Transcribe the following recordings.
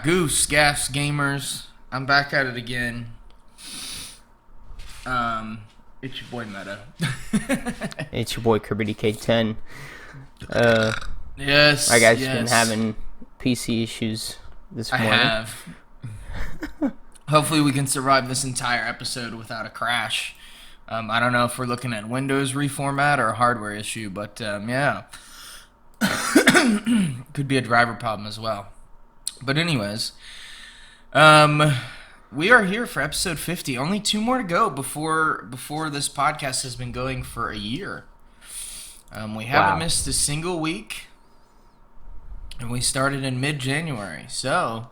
Goose, Gaffs, Gamers. I'm back at it again. It's your boy Meta. It's your boy Kirby K10. Yes. My guy's been having PC issues this morning. I have. Hopefully we can survive this entire episode without a crash. I don't know if we're looking at Windows reformat or a hardware issue, but yeah. Could be a driver problem as well. But anyways, we are here for episode 50. Only 2 more to go before this podcast has been going for a year. We haven't missed a single week, and we started in mid-January. So,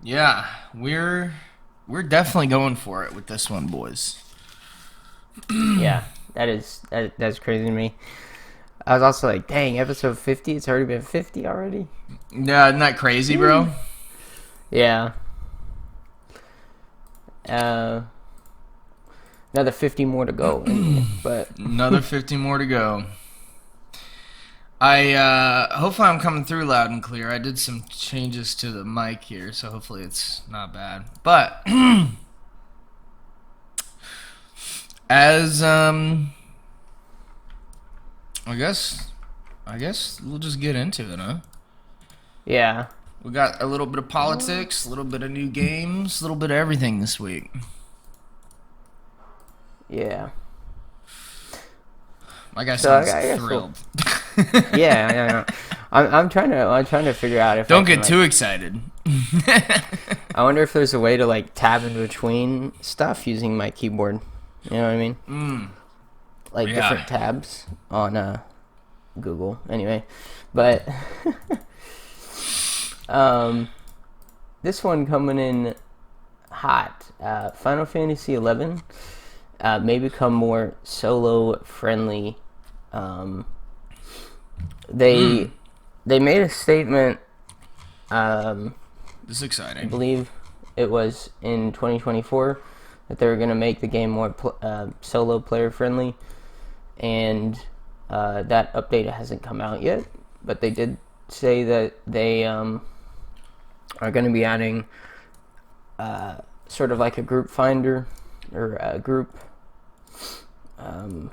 yeah, we're definitely going for it with this one, boys. Yeah, that's crazy to me. I was also like, dang, episode 50, it's already been 50 already? Yeah, isn't that crazy, bro? Yeah. Another 50 more to go. But another 50 more to go. Hopefully I'm coming through loud and clear. I did some changes to the mic here, so hopefully it's not bad. But as I guess we'll just get into it, huh? Yeah. We got a little bit of politics, a little bit of new games, a little bit of everything this week. Yeah. My guy sounds thrilled. Yeah. I'm trying to figure out if don't get too excited. I wonder if there's a way to like tab in between stuff using my keyboard. You know what I mean? Like different tabs on Google. Anyway, but this one coming in hot. Final Fantasy XI may become more solo friendly. They made a statement. This is exciting. I believe it was in 2024 that they were going to make the game more solo player friendly, and that update hasn't come out yet. But they did say that they are going to be adding sort of like a group finder or a group, kind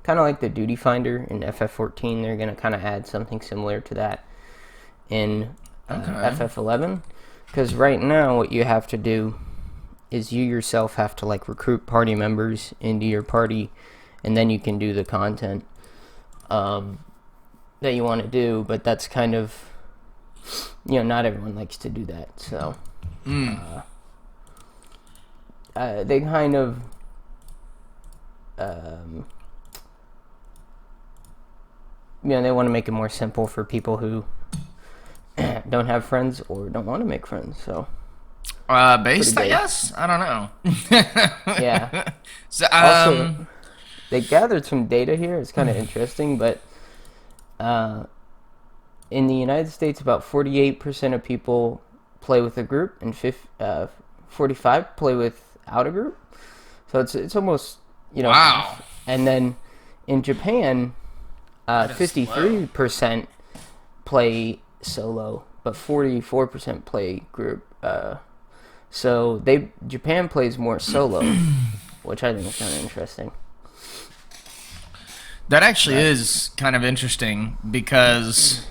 of like the duty finder in FF14. They're going to kind of add something similar to that in FF11, because right now what you have to do is you yourself have to like recruit party members into your party, and then you can do the content that you want to do. But that's kind of, not everyone likes to do that. So they kind of they want to make it more simple for people who don't have friends or don't want to make friends. So based, I guess. I don't know. Yeah. So, also, they gathered some data here. It's kind of interesting, but in the United States, about 48% of people play with a group, and 45 play without a group. So it's almost wow. And then in Japan, 53% play solo, but 44% play group. So Japan plays more solo, which I think is kind of interesting. That actually is kind of interesting because,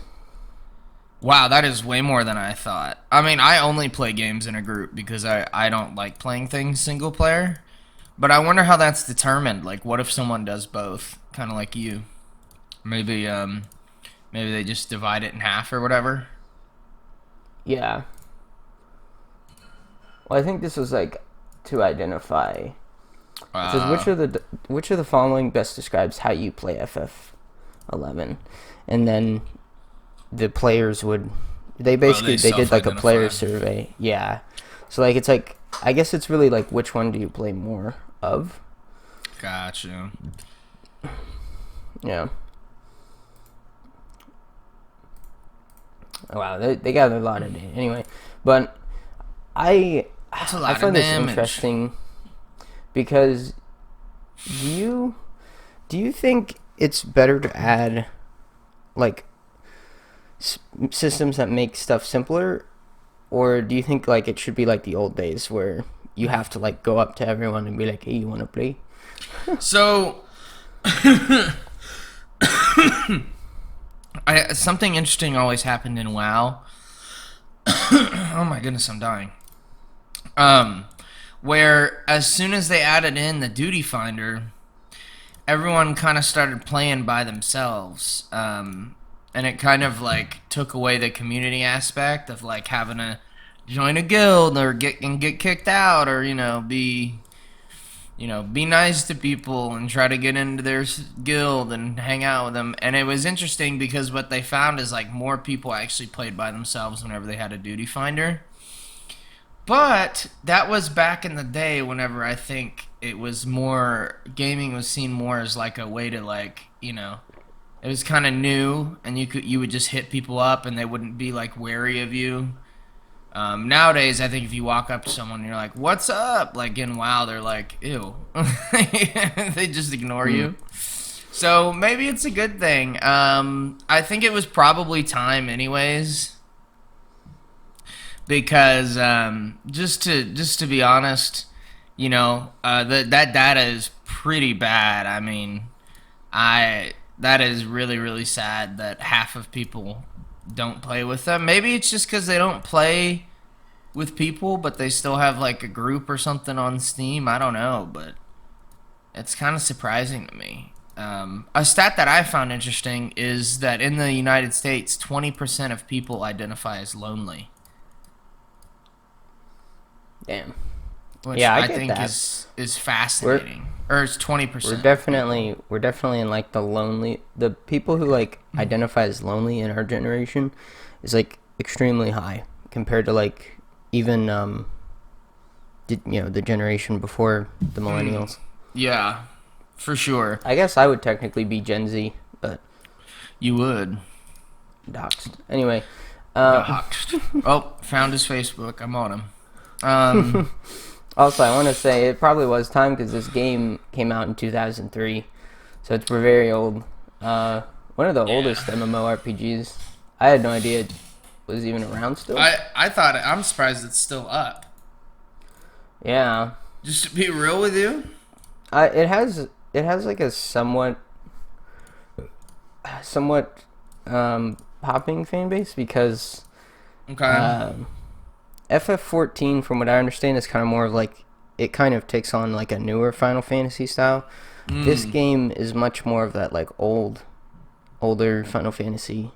wow, that is way more than I thought. I mean, I only play games in a group because I don't like playing things single player. But I wonder how that's determined. Like, what if someone does both, kind of like you? Maybe they just divide it in half or whatever. Yeah. Well, I think this was like to identify. It says which of the following best describes how you play FF11, and then the players they did like a player survey. Yeah. So like it's like, I guess it's really like which one do you play more of? Gotcha. Yeah. Wow, they got a lot of data. Anyway, but I find this interesting because do you think it's better to add like systems that make stuff simpler, Or do you think like it should be like the old days where you have to like go up to everyone and be like, "Hey, you want to play?" So, something interesting always happened in WoW. Oh my goodness, I'm dying. Where as soon as they added in the duty finder, everyone kind of started playing by themselves. And it kind of like took away the community aspect of like having to join a guild or get kicked out, or be nice to people and try to get into their guild and hang out with them. And it was interesting because what they found is like more people actually played by themselves whenever they had a duty finder. But that was back in the day whenever I think it was more, gaming was seen more as like a way to like, it was kind of new, and you would just hit people up and they wouldn't be like wary of you. Nowadays, I think if you walk up to someone and you're like, "What's up?" Like in WoW, they're like, "Ew." They just ignore you. So maybe it's a good thing. I think it was probably time anyways. Because just to be honest, that data is pretty bad. I mean, that is really, really sad that half of people don't play with them. Maybe it's just because they don't play with people, but they still have like a group or something on Steam. I don't know, but it's kind of surprising to me. A stat that I found interesting is that in the United States, 20% of people identify as lonely. Damn. Which Yeah, I I get think that. is fascinating. Or it's 20%. We're definitely in like the people who like identify as lonely in our generation is like extremely high compared to like even the generation before the millennials. Yeah, for sure. I guess I would technically be Gen Z, but You would. doxed. Anyway, Doxed. Oh, found his Facebook. I'm on him. Also, I want to say it probably was time because this game came out in 2003, so it's very old. One of the oldest MMORPGs. I had no idea it was even around still. I'm surprised it's still up. Yeah. Just to be real with you. It has like a somewhat popping fan base because Okay. FF14, from what I understand, is kind of more of like it kind of takes on like a newer Final Fantasy style. This game is much more of that like older Final Fantasy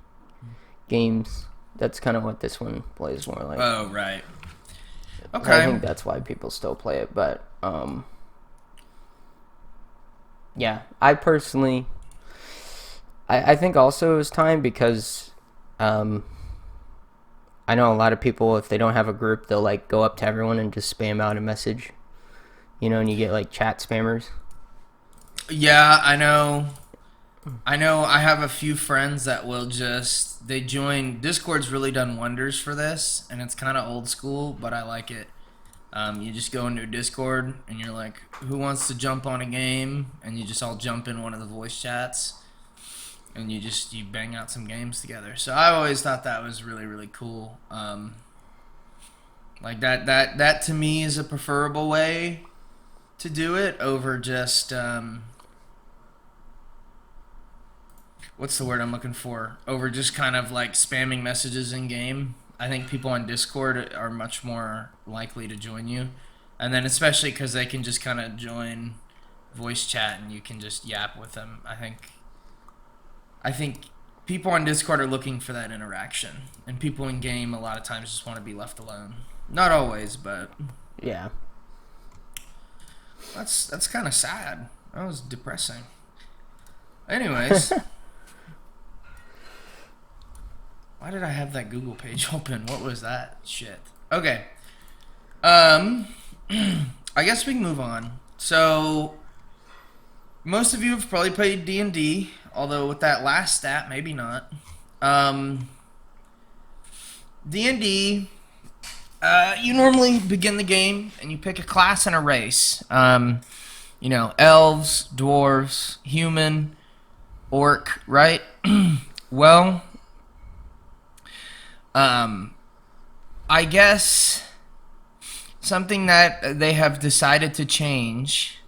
games. That's kind of what this one plays more like. Oh, right. Okay. I think that's why people still play it, but yeah, I personally I think also it was time because I know a lot of people, if they don't have a group, they'll like go up to everyone and just spam out a message, and you get like chat spammers. Yeah, I know. I have a few friends that will they join. Discord's really done wonders for this, and it's kind of old school, but I like it. You just go into Discord, and you're like, who wants to jump on a game? And you just all jump in one of the voice chats, and you bang out some games together. So I always thought that was really, really cool. Like that to me is a preferable way to do it over just what's the word I'm looking for? Over just kind of like spamming messages in game. I think people on Discord are much more likely to join you, and then especially because they can just kind of join voice chat and you can just yap with them. I think people on Discord are looking for that interaction, and people in game a lot of times just want to be left alone. Not always, but yeah, that's kind of sad. That was depressing. Anyways, why did I have that Google page open? What was that shit? Okay. I guess we can move on. So, most of you have probably played D&D, although with that last stat, maybe not. D&D, you normally begin the game and you pick a class and a race. Elves, dwarves, human, orc, right? Well, I guess something that they have decided to change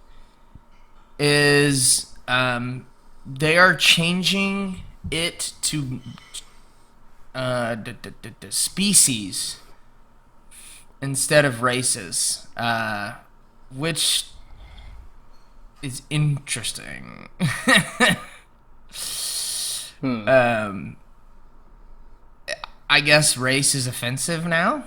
is they are changing it to species instead of races, which is interesting. um, I guess race is offensive now.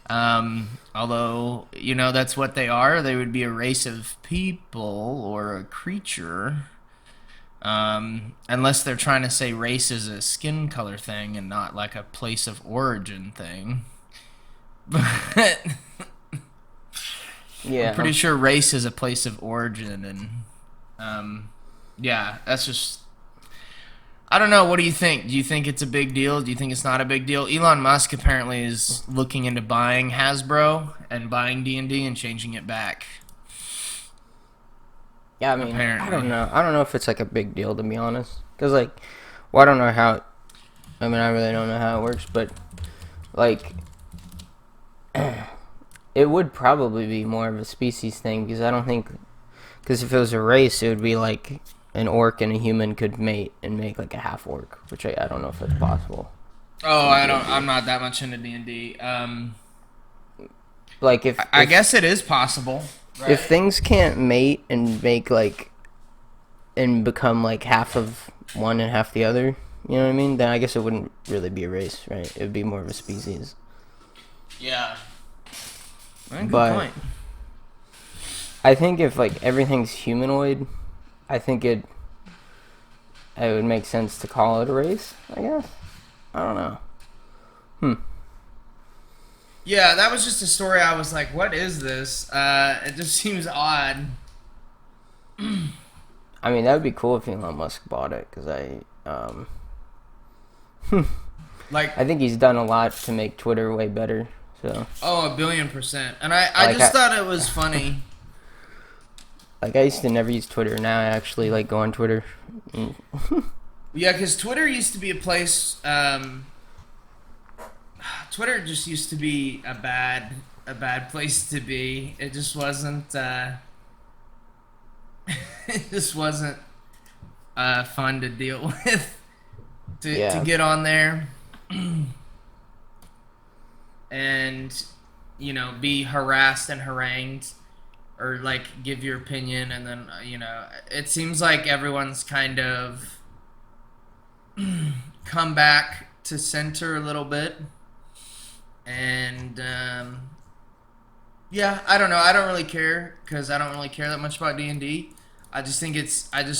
Although, that's what they are. They would be a race of people or a creature. Unless they're trying to say race is a skin color thing and not like a place of origin thing. But Yeah. I'm pretty sure race is a place of origin, and yeah, that's just. I don't know. What do you think? Do you think it's a big deal? Do you think it's not a big deal? Elon Musk apparently is looking into buying Hasbro and buying D&D and changing it back. Yeah, I mean, Apparently. I don't know. I don't know if it's like a big deal, to be honest. Because, like, well, I don't know how. I mean, I really don't know how it works, but like, it would probably be more of a species thing because I don't think. Because if it was a race, it would be like an orc and a human could mate and make like a half orc, which I don't know if it's possible. Oh, I'm not that much into D&D. Like I guess it is possible. Right? If things can't mate and make like and become like half of one and half the other, you know what I mean? Then I guess it wouldn't really be a race, right? It would be more of a species. Yeah. Good But point. I think if like everything's humanoid, I think it would make sense to call it a race, I guess. I don't know. Yeah, that was just a story. I was like, what is this? It just seems odd. I mean, that would be cool if Elon Musk bought it, because Like, I think he's done a lot to make Twitter way better. So. oh, 1,000,000,000%. And I just thought it was funny. Like, I used to never use Twitter. Now I actually like go on Twitter. Yeah, because Twitter used to be a place. Twitter just used to be a bad place to be. It just wasn't. It just wasn't fun to deal with. To get on there, and be harassed and harangued, or like give your opinion, and then it seems like everyone's kind of come back to center a little bit. And yeah, I don't know. I don't really care because I don't really care that much about D&D. I just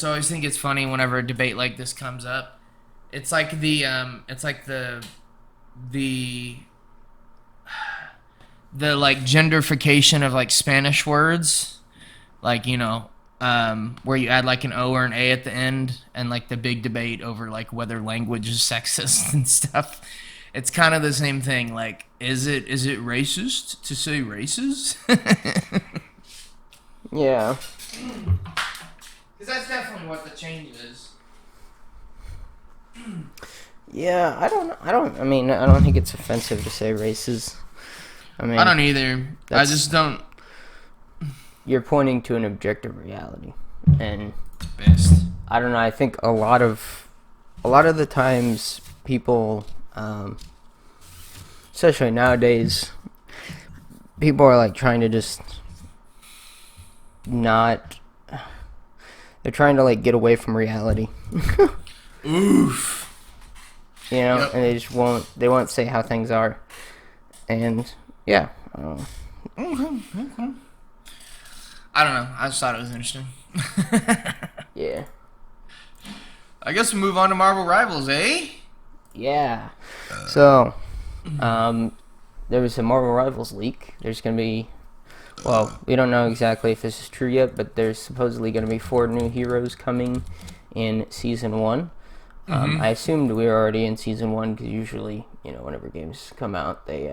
always think it's funny whenever a debate like this comes up. It's like the like genderification of like Spanish words, like where you add like an O or an A at the end, and like the big debate over like whether language is sexist and stuff. It's kind of the same thing. Like, is it racist to say races? Yeah. Because that's definitely what the change is. Yeah, I don't think it's offensive to say races. I don't either. I just don't. You're pointing to an objective reality, and Best. I don't know. I think a lot of the times people, especially nowadays, people are like trying to just not. They're trying to like get away from reality. Oof. Yep. And they just won't say how things are, and yeah. Okay. I don't know. I just thought it was interesting. Yeah. I guess we'll move on to Marvel Rivals, eh? Yeah. So, there was a Marvel Rivals leak. There's going to be, well, we don't know exactly if this is true yet, but there's supposedly going to be 4 new heroes coming in Season 1. I assumed we were already in Season 1 because usually, whenever games come out, they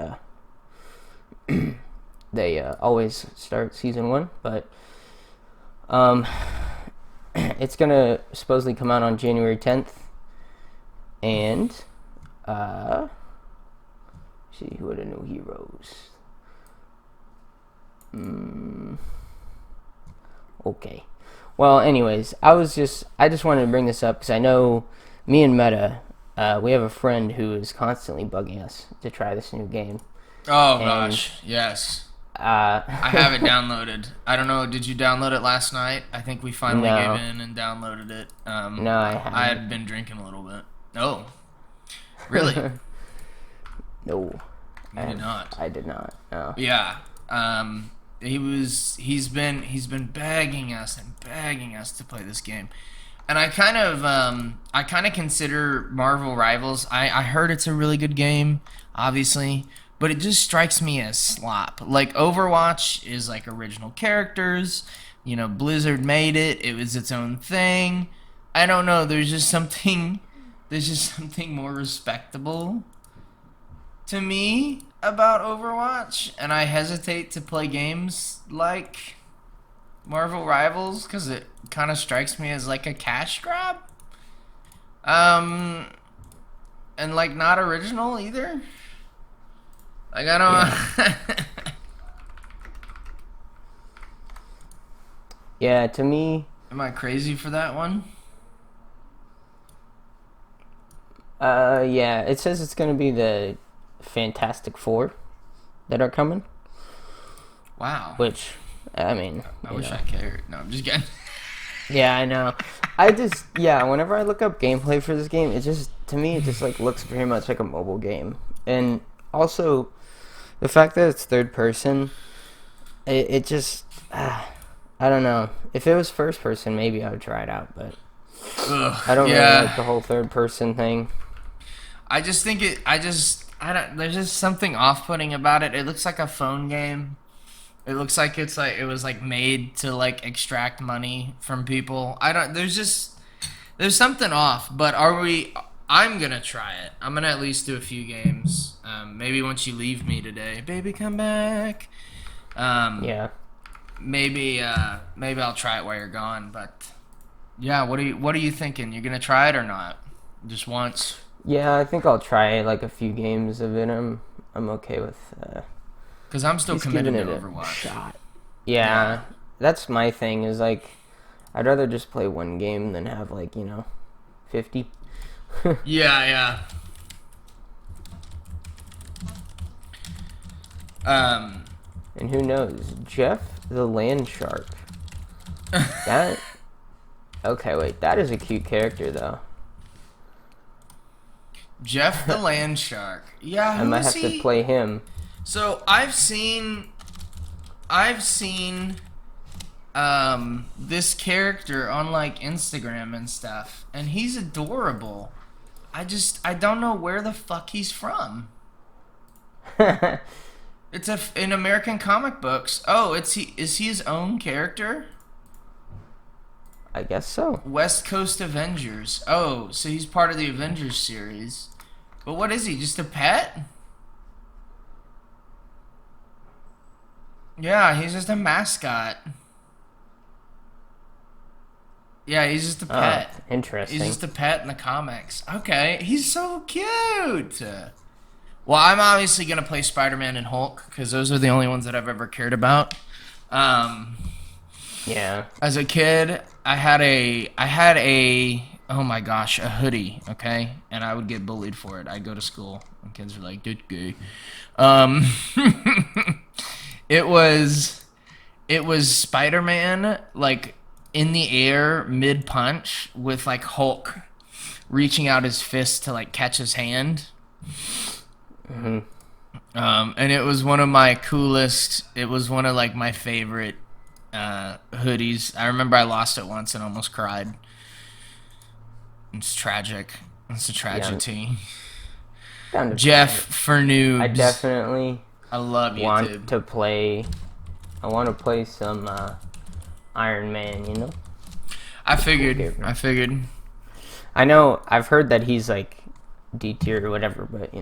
always start Season 1, but it's gonna supposedly come out on January 10th, and See who are the new heroes. Okay. Well, anyways, I just wanted to bring this up because I know me and Meta, we have a friend who is constantly bugging us to try this new game. Oh, gosh. Yes. I I have it downloaded. I don't know. Did you download it last night? I think we finally gave in and downloaded it. No, I haven't. I had been drinking a little bit. Oh, really? No. You did not. I did not. No. Yeah. He's been begging us to play this game. And I kind of consider Marvel Rivals. I heard it's a really good game, obviously, but it just strikes me as slop. Like Overwatch is like original characters, Blizzard made it. It was its own thing. I don't know, there's just something more respectable to me about Overwatch, and I hesitate to play games like Marvel Rivals because it kind of strikes me as like a cash grab, and like not original either. Like I don't. Yeah. Yeah, to me. Am I crazy for that one? Yeah. It says it's gonna be the Fantastic Four that are coming. Wow. Which, I mean, I wish I cared. No, I'm just kidding. Yeah, I know. Whenever I look up gameplay for this game, to me, it just like looks very much like a mobile game. And also, the fact that it's third person, it just, I don't know. If it was first person, maybe I would try it out, but I don't really like the whole third person thing. I just think there's just something off-putting about it. It looks like a phone game. It looks like it was made to extract money from people. There's something off, but I'm gonna try it. I'm gonna at least do a few games. Maybe once you leave me today, baby, come back. Yeah. Maybe I'll try it while you're gone. But yeah, what are you thinking? You're gonna try it or not? Just once? Yeah, I think I'll try a few games of it. I'm okay with. Because I'm still committed to Overwatch. Shot. Yeah, that's my thing. Is I'd rather just play one game than have 50. Yeah. And who knows? Jeff the Land Shark. That. Okay, wait. That is a cute character, though. Jeff the Land Shark. Yeah, I might have to play him. So I've seen this character on Instagram and stuff, and he's adorable. I don't know where the fuck he's from. It's in American comic books. Oh, is he his own character? I guess so. West Coast Avengers. Oh, so he's part of the Avengers series. But what is he? Just a pet? Yeah, he's just a mascot. Yeah, he's just a pet. Oh, interesting. He's just a pet in the comics. Okay, he's so cute. Well, I'm obviously going to play Spider-Man and Hulk, because those are the only ones that I've ever cared about. Yeah. As a kid, I had a oh my gosh, a hoodie, okay? And I would get bullied for it. I'd go to school, and kids were like, "That's gay." It was Spider-Man, in the air, mid-punch, with, Hulk reaching out his fist to, catch his hand. Mm-hmm. And it was one of my coolest, it was one of, my favorite hoodies. I remember I lost it once and almost cried. It's tragic. It's a tragedy. Yeah. Jeff for noobs. I definitely I love YouTube. I want to play some Iron Man, I figured. I know, I've heard that he's D tier or whatever, but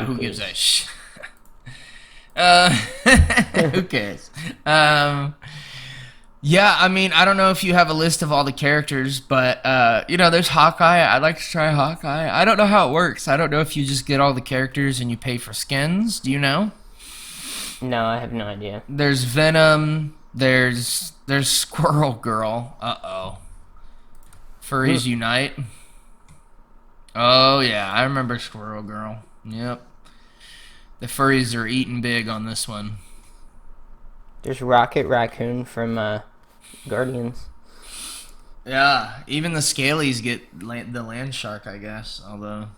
who gives a sh? Who cares? Yeah, I mean, I don't know if you have a list of all the characters, but there's Hawkeye. I'd like to try Hawkeye. I don't know how it works. I don't know if you just get all the characters and you pay for skins. Do you know? No, I have no idea. There's Venom. There's Squirrel Girl. Uh-oh. Furries Unite. Oh yeah, I remember Squirrel Girl. Yep. The furries are eating big on this one. There's Rocket Raccoon from Guardians. Yeah, even the Scalies get the land shark, I guess. Although,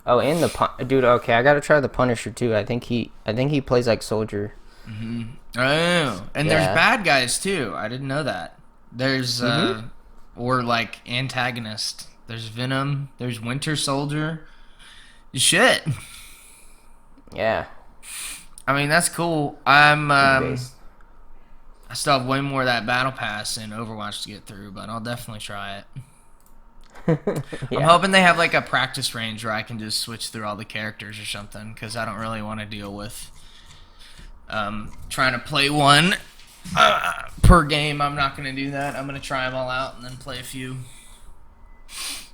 oh, and dude. Okay, I gotta try the Punisher too. I think he plays like Soldier. mm-hmm. Oh, and there's bad guys too. I didn't know that. There's or like antagonist. There's Venom. There's Winter Soldier. Shit. Yeah. I mean, that's cool. I still have way more of that battle pass in Overwatch to get through, but I'll definitely try it. Yeah. I'm hoping they have like a practice range where I can just switch through all the characters or something, because I don't really want to deal with trying to play one per game. I'm not going to do that. I'm going to try them all out and then play a few.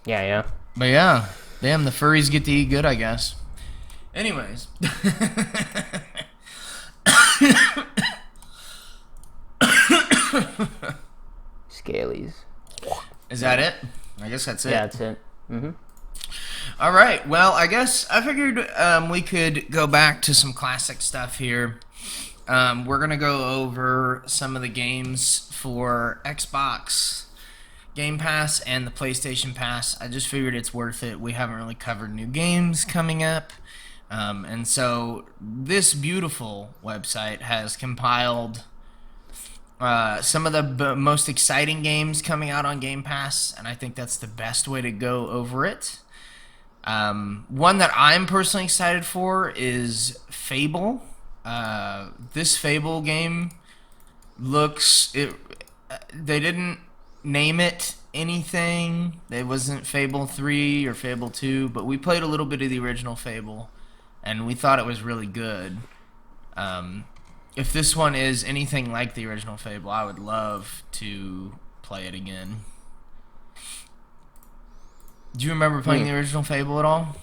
Yeah. But yeah, damn, the furries get to eat good, I guess. Anyways. Scalies. Is that it? I guess that's it. Yeah, that's it. Mm-hmm. All right. Well, I guess I figured we could go back to some classic stuff here. We're going to go over some of the games for Xbox Game Pass and the PlayStation Pass. I just figured it's worth it. We haven't really covered new games coming up. And so this beautiful website has compiled some of the most exciting games coming out on Game Pass, and I think that's the best way to go over it. One that I'm personally excited for is Fable. This Fable game they didn't name it anything. It wasn't Fable 3 or Fable 2, but we played a little bit of the original Fable, and we thought it was really good. If this one is anything like the original Fable, I would love to play it again. Do you remember playing the original Fable at all?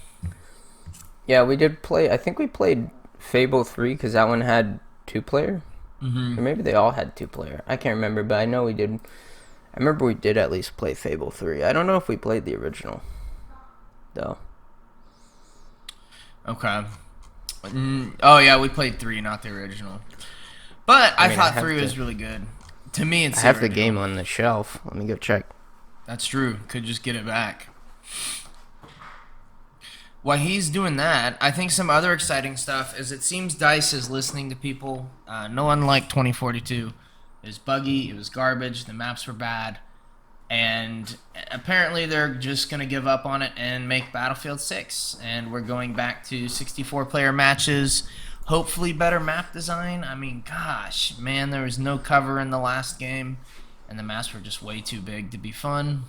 Yeah, we did play. I think we played Fable 3 because that one had 2-player. Mm-hmm. Or maybe they all had 2-player. I can't remember, but I know we did. I remember we did at least play Fable 3. I don't know if we played the original, though. Okay. Oh, yeah, we played 3, not the original. But I thought 3 was really good. To me, it's I have the game on the shelf. Let me go check. That's true. Could just get it back. While he's doing that, I think some other exciting stuff is it seems DICE is listening to people. No unlike 2042. It was buggy. It was garbage. The maps were bad. And apparently they're just going to give up on it and make Battlefield 6. And we're going back to 64-player matches. Hopefully better map design. I mean, gosh, man, there was no cover in the last game. And the maps were just way too big to be fun.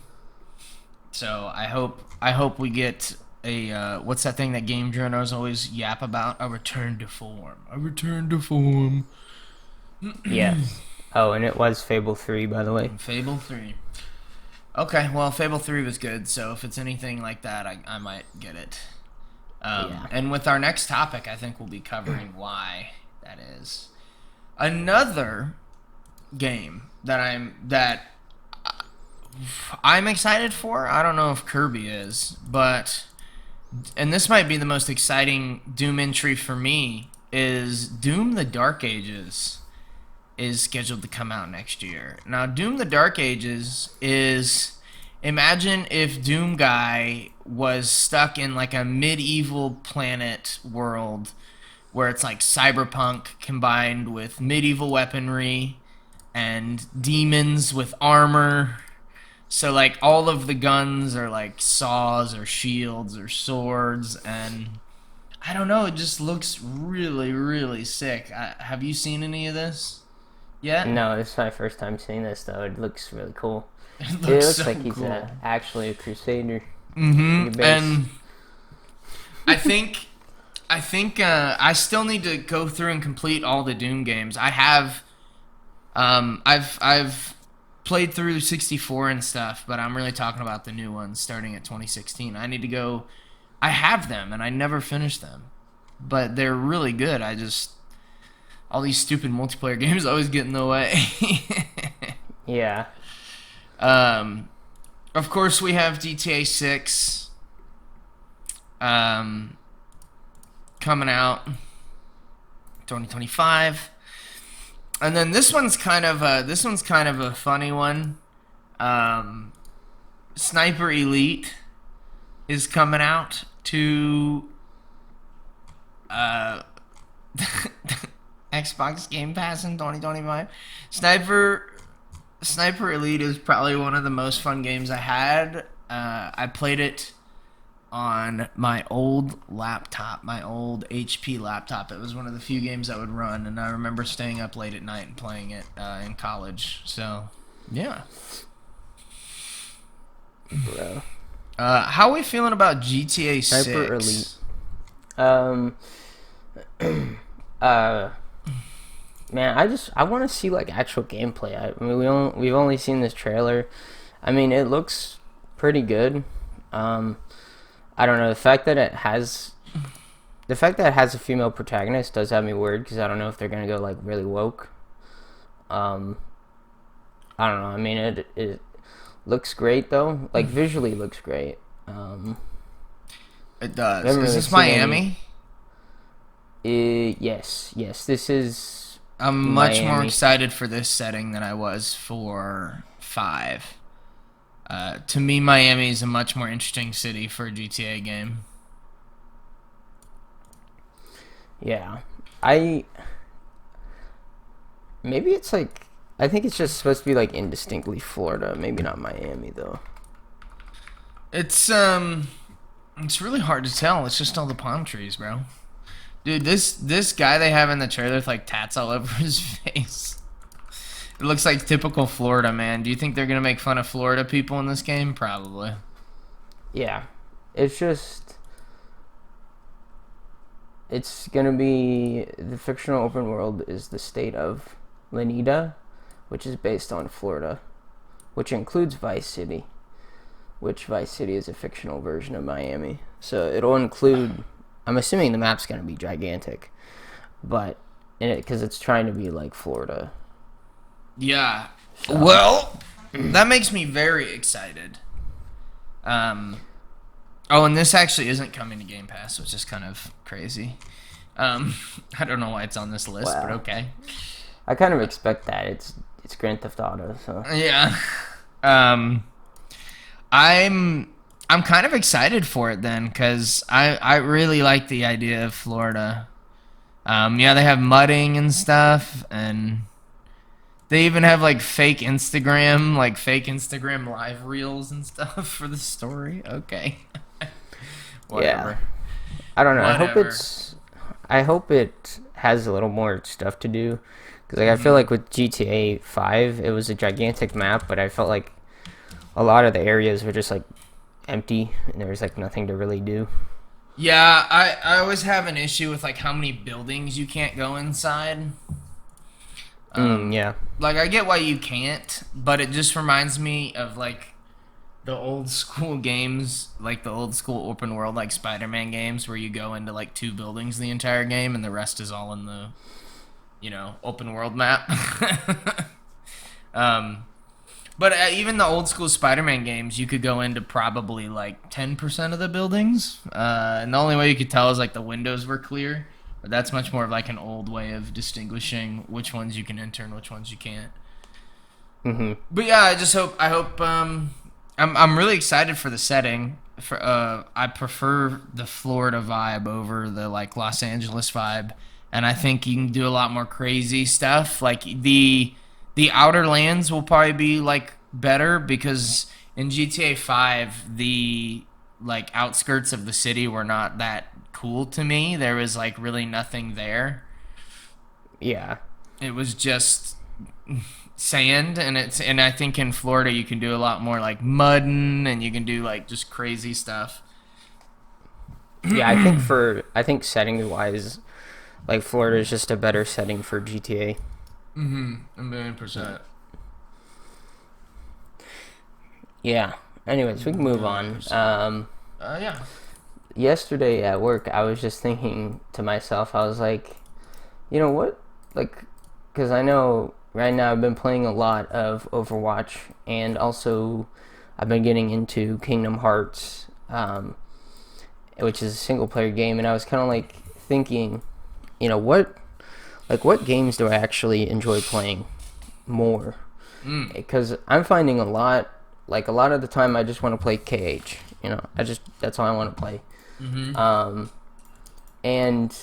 So I hope we get a, what's that thing that game journals always yap about? A return to form. A return to form. Yeah. Oh, and it was Fable 3, by the way. Fable 3. Okay, well, Fable 3 was good, so if it's anything like that, I might get it. And with our next topic, I think we'll be covering why that is. Another game that I'm excited for, I don't know if Kirby is, but, and this might be the most exciting Doom entry for me, is Doom the Dark Ages is scheduled to come out next year. Now, Doom the Dark Ages is, imagine if Doom Guy was stuck in like a medieval planet world where it's like cyberpunk combined with medieval weaponry and demons with armor. So like all of the guns are like saws or shields or swords, and I don't know, it just looks really, really sick. Have you seen any of this yet? No, this is my first time seeing this, though. It looks really cool. It looks so like he's cool. actually a crusader. Mm-hmm. And I think I still need to go through and complete all the Doom games. I have I've played through 64 and stuff, but I'm really talking about the new ones starting at 2016. I need to go. I have them, and I never finished them, but they're really good. All these stupid multiplayer games always get in the way. Yeah. Of course, we have GTA 6 coming out 2025. And then this one's kind of a funny one. Sniper Elite is coming out to Xbox Game Pass in 2025. Sniper Elite is probably one of the most fun games I had. I played it on my old laptop, my old HP laptop. It was one of the few games I would run, and I remember staying up late at night and playing it in college. So, yeah. Bro. How are we feeling about GTA 6? Sniper Elite. Man, I want to see like actual gameplay. I mean, we've only seen this trailer. I mean, it looks pretty good. I don't know, the fact that it has a female protagonist does have me worried, because I don't know if they're gonna go like really woke. I don't know. I mean, it looks great though. Like visually looks great. It does. Is this Miami? Yes. This is. I'm much more excited for this setting than I was for 5. To me, Miami is a much more interesting city for a GTA game. Yeah. Maybe it's like, I think it's just supposed to be like indistinctly Florida, maybe not Miami though. It's really hard to tell. It's just all the palm trees, bro. Dude, this guy they have in the trailer with like tats all over his face. It looks like typical Florida, man. Do you think they're gonna make fun of Florida people in this game? Probably. Yeah. It's gonna be, the fictional open world is the state of Lanita, which is based on Florida, which includes Vice City, which Vice City is a fictional version of Miami. So it'll include, I'm assuming the map's gonna be gigantic, but in it, because it's trying to be like Florida. Yeah. So. Well, that makes me very excited. Oh, and this actually isn't coming to Game Pass, which is kind of crazy. I don't know why it's on this list, but okay. I kind of expect that. It's Grand Theft Auto, so. Yeah. I'm kind of excited for it then, because I really like the idea of Florida. Yeah, they have mudding and stuff, and they even have like fake Instagram live reels and stuff for the story. Okay. Whatever. Yeah. I don't know. Whatever. I hope it has a little more stuff to do, because like I feel like with GTA 5 it was a gigantic map, but I felt like a lot of the areas were just like empty and there was like nothing to really do. Yeah, I always have an issue with like how many buildings you can't go inside. Yeah. Like I get why you can't, but it just reminds me of like the old school games, like the old school open world like Spider-Man games, where you go into like 2 buildings the entire game and the rest is all in the, open world map. But even the old school Spider-Man games, you could go into probably like 10% of the buildings, and the only way you could tell is like the windows were clear. But that's much more of like an old way of distinguishing which ones you can enter and which ones you can't. Mm-hmm. But yeah, I hope I'm really excited for the setting. I prefer the Florida vibe over the like Los Angeles vibe, and I think you can do a lot more crazy stuff. Like the outer lands will probably be like better, because in GTA 5 the like outskirts of the city were not that cool to me. There was like really nothing there. Yeah. It was just sand, and I think in Florida you can do a lot more like mudding, and you can do like just crazy stuff. Yeah, I think setting wise, like Florida is just a better setting for GTA. 1,000,000%. Yeah. Anyways, we can move on. Yeah. Yesterday at work, I was just thinking to myself, I was like, you know what? Like, because I know right now I've been playing a lot of Overwatch, and also I've been getting into Kingdom Hearts, which is a single player game, and I was kind of like thinking, what games do I actually enjoy playing more? Because I'm finding a lot of the time I just want to play KH. That's all I want to play. And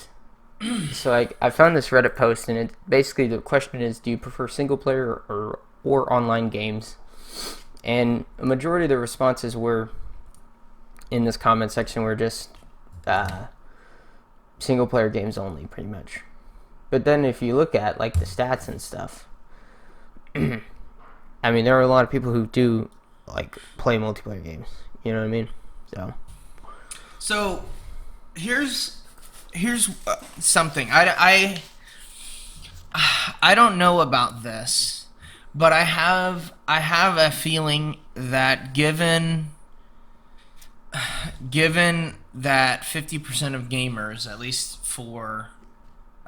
so I found this Reddit post, and it basically the question is, do you prefer single player or online games? And a majority of the responses were in this comment section were just single player games only, pretty much. But then if you look at like the stats and stuff, I mean, there are a lot of people who do like play multiplayer games. You know what I mean? So here's something. I don't know about this, but I have a feeling that given that 50% of gamers, at least for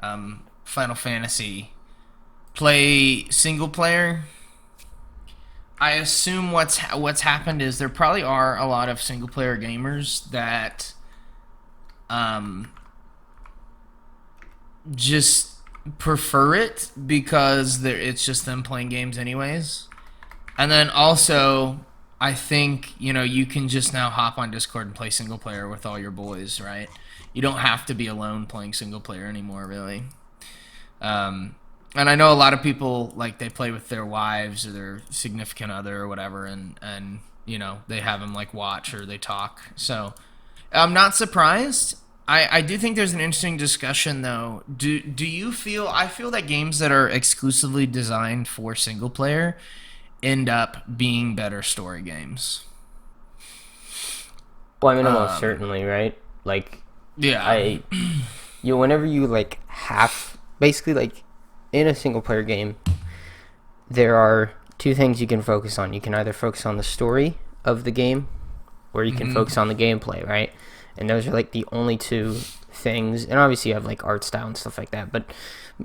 Final Fantasy, play single player, I assume what's happened is there probably are a lot of single player gamers that just prefer it because it's just them playing games anyways. And then also, I think, you can just now hop on Discord and play single player with all your boys, right? You don't have to be alone playing single player anymore, really. And I know a lot of people, like, they play with their wives or their significant other or whatever, and they have them, like, watch or they talk. So I'm not surprised. I do think there's an interesting discussion, though. Do you feel... I feel that games that are exclusively designed for single player end up being better story games. Well, I mean, almost certainly, right? Like, yeah. Whenever you, like, basically, like, in a single player game, there are two things you can focus on. You can either focus on the story of the game, or you can focus on the gameplay, right? And those are like the only two things. And obviously you have like art style and stuff like that, but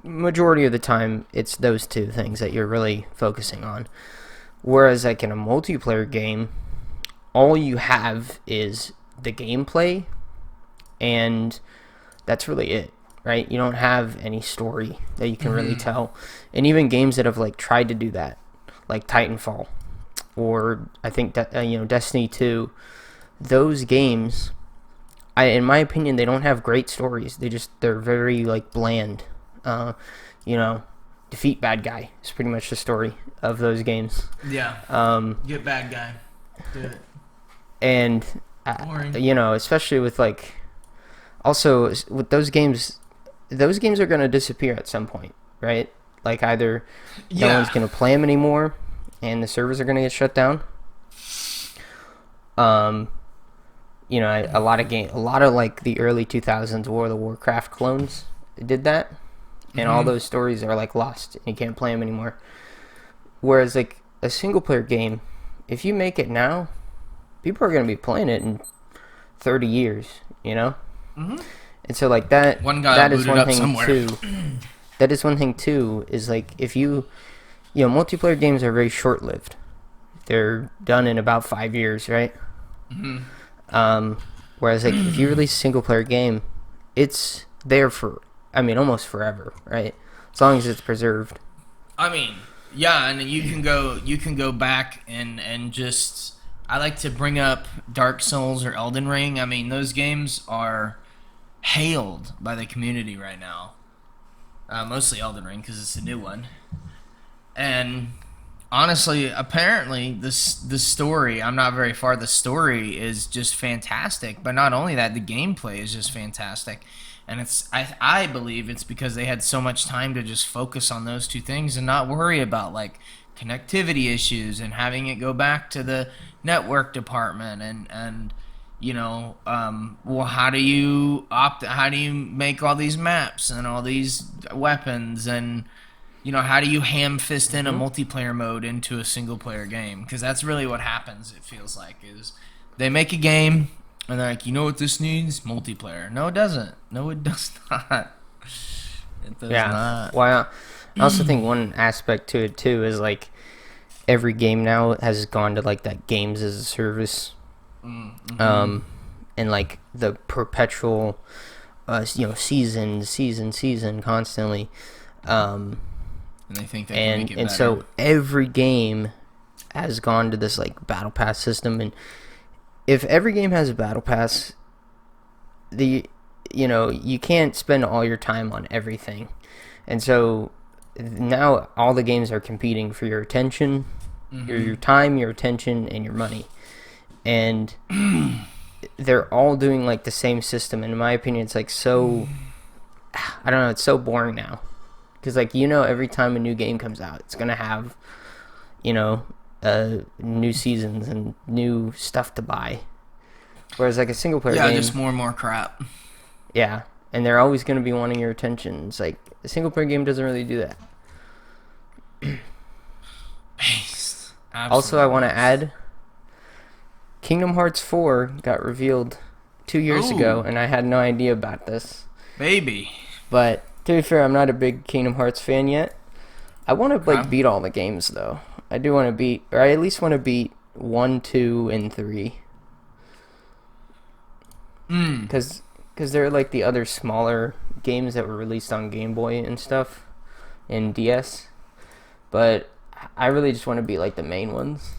majority of the time it's those two things that you're really focusing on. Whereas like in a multiplayer game, all you have is the gameplay, and that's really it, right? You don't have any story that you can really tell. And even games that have like tried to do that, like Titanfall, or I think that Destiny 2, those games, in my opinion, they don't have great stories. They're very like bland. Defeat bad guy is pretty much the story of those games. Yeah. Get bad guy. Do it. And especially with like, also with those games are going to disappear at some point, right? Like either no one's going to play them anymore, and the servers are going to get shut down. A lot of like the early 2000s World of Warcraft clones did that, and all those stories are like lost, and you can't play them anymore. Whereas like a single player game, if you make it now, people are going to be playing it in 30 years, And so like that is one thing somewhere. Too. That is one thing too, is like if multiplayer games are very short lived. They're done in about 5 years, right? Whereas like if you release a single player game, it's there for almost forever, right? As long as it's preserved. I mean, yeah, and you can go back and just, I like to bring up Dark Souls or Elden Ring. I mean, those games are hailed by the community right now. Mostly Elden Ring because it's a new one. And honestly, apparently, the story, I'm not very far, the story is just fantastic. But not only that, the gameplay is just fantastic. And I believe it's because they had so much time to just focus on those two things and not worry about like connectivity issues and having it go back to the network department and how do you make all these maps and all these weapons and how do you ham fist in a Mm-hmm. multiplayer mode into a single player game? Because that's really what happens. It feels like is they make a game and they're like, you know what this needs? Multiplayer. No, it doesn't. No, it does not. It does Yeah. not. Well, I also think one aspect to it too is like every game now has gone to like that games as a service, and like the perpetual, season constantly, And they think they can make it and better. so every game has gone to this like battle pass system, and if every game has a battle pass, you can't spend all your time on everything, and so now all the games are competing for your attention, your time, your attention, and your money, and they're all doing like the same system. And in my opinion, it's like so, I don't know, it's so boring now, because like every time a new game comes out, it's gonna have new seasons and new stuff to buy. Whereas like a single player game, just more and more crap. yeah, and they're always going to be wanting your attention. It's like a single player game doesn't really do that. Based. Also, I want to add, Kingdom Hearts 4 got revealed 2 years ago, and I had no idea about this. Baby. But to be fair, I'm not a big Kingdom Hearts fan yet. I want to like beat all the games though. I do want to beat, or I at least want to beat 1, 2, and 3. Because they're like the other smaller games that were released on Game Boy and stuff, and DS. But I really just want to beat like the main ones.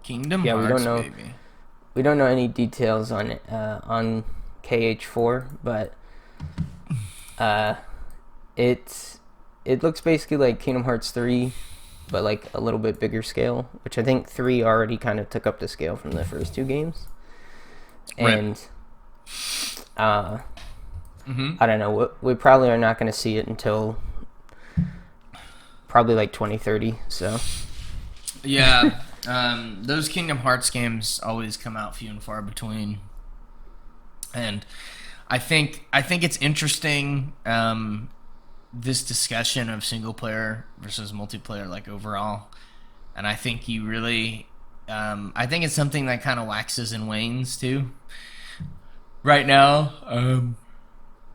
Kingdom Yeah, Hearts, we don't know. baby. We don't know any details on it, on KH4, but it looks basically like Kingdom Hearts 3, but like a little bit bigger scale, which I think 3 already kind of took up the scale from the first 2 games. And I don't know, we probably are not going to see it until probably like 2030. So Yeah, those Kingdom Hearts games always come out few and far between, and I think it's interesting, this discussion of single player versus multiplayer, like overall, and I think you really, I think it's something that kind of waxes and wanes too. Right now,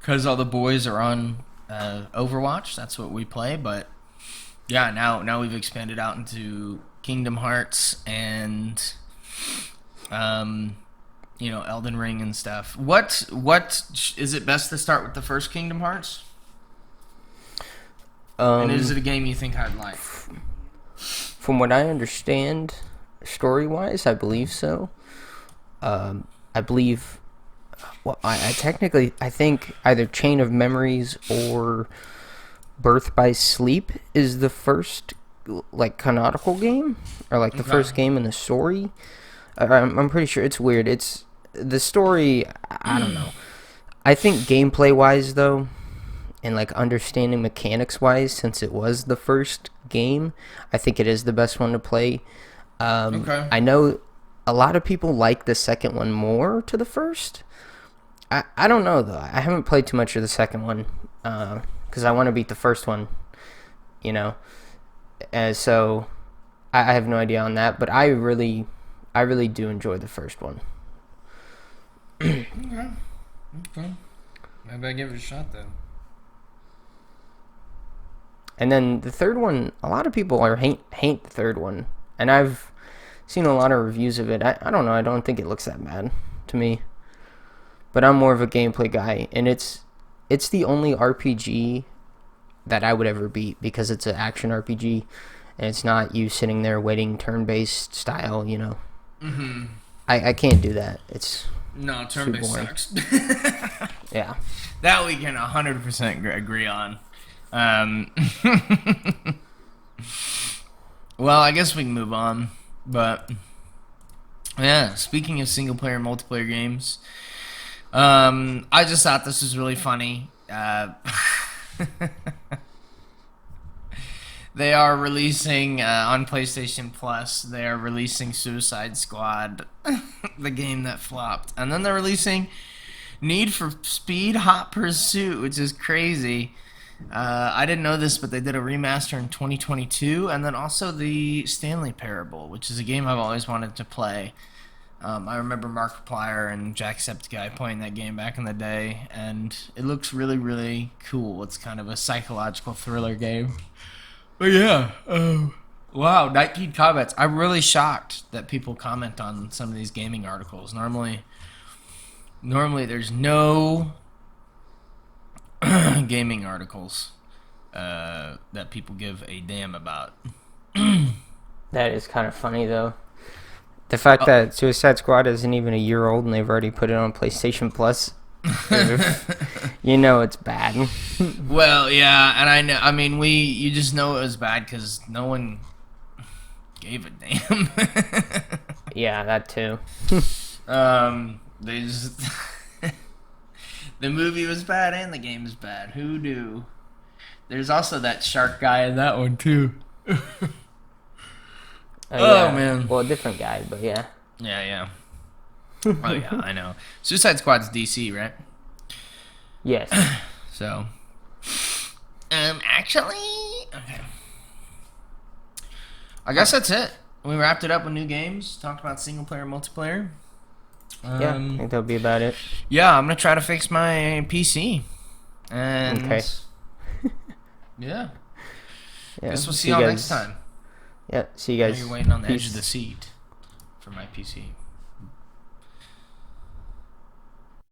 because all the boys are on Overwatch, that's what we play. But yeah, now we've expanded out into Kingdom Hearts and Elden Ring and stuff. What is it best to start with the first Kingdom Hearts? And is it a game you think I'd like? From what I understand, story-wise, I believe so. I believe. Well, I think either Chain of Memories or Birth by Sleep is the first like canonical game, or like the first game in the story. I'm pretty sure. It's weird. It's the story. I don't know. I think gameplay-wise though, and like understanding mechanics-wise, since it was the first game, I think it is the best one to play. I know a lot of people like the second one more to the first. I don't know though. I haven't played too much of the second one because I want to beat the first one, and so I have no idea on that. But I really do enjoy the first one. Okay. Maybe I give it a shot then. And then the third one, a lot of people hate the third one, and I've seen a lot of reviews of it. I don't know. I don't think it looks that bad to me. But I'm more of a gameplay guy, and it's the only RPG that I would ever beat, because it's an action RPG, and it's not you sitting there waiting turn-based style, Mm-hmm. I can't do that. It's No, turn-based sucks. yeah. That we can 100% agree on. Well, I guess we can move on. But yeah, speaking of single-player and multiplayer games, I just thought this was really funny. They are releasing on PlayStation Plus. They are releasing Suicide Squad, the game that flopped, and then they're releasing Need for Speed Hot Pursuit, which is crazy. I didn't know this, but they did a remaster in 2022, and then also the Stanley Parable, which is a game I've always wanted to play. I remember Markiplier and Jacksepticeye playing that game back in the day, and it looks really, really cool. It's kind of a psychological thriller game. But yeah, wow, 19 comments. I'm really shocked that people comment on some of these gaming articles. Normally there's no gaming articles that people give a damn about. That is kind of funny, though. The fact that Suicide Squad isn't even a year old and they've already put it on PlayStation Plus, you know it's bad. Well, yeah, and I know. I mean, you just know it was bad because no one gave a damn. Yeah, that too. They just the movie was bad and the game is bad. Who knew? There's also that shark guy in that one too. Yeah. Man. Well, a different guy, but yeah. Yeah. Oh yeah, I know. Suicide Squad's DC, right? Yes. So, actually, okay. I guess that's it. We wrapped it up with new games. Talked about single player, multiplayer. Yeah, I think that'll be about it. Yeah, I'm gonna try to fix my PC. And okay. Yeah. Yeah. Guess we'll see y'all next time. Yeah. See you guys. You're waiting on the edge Peace. of the seat for my PC.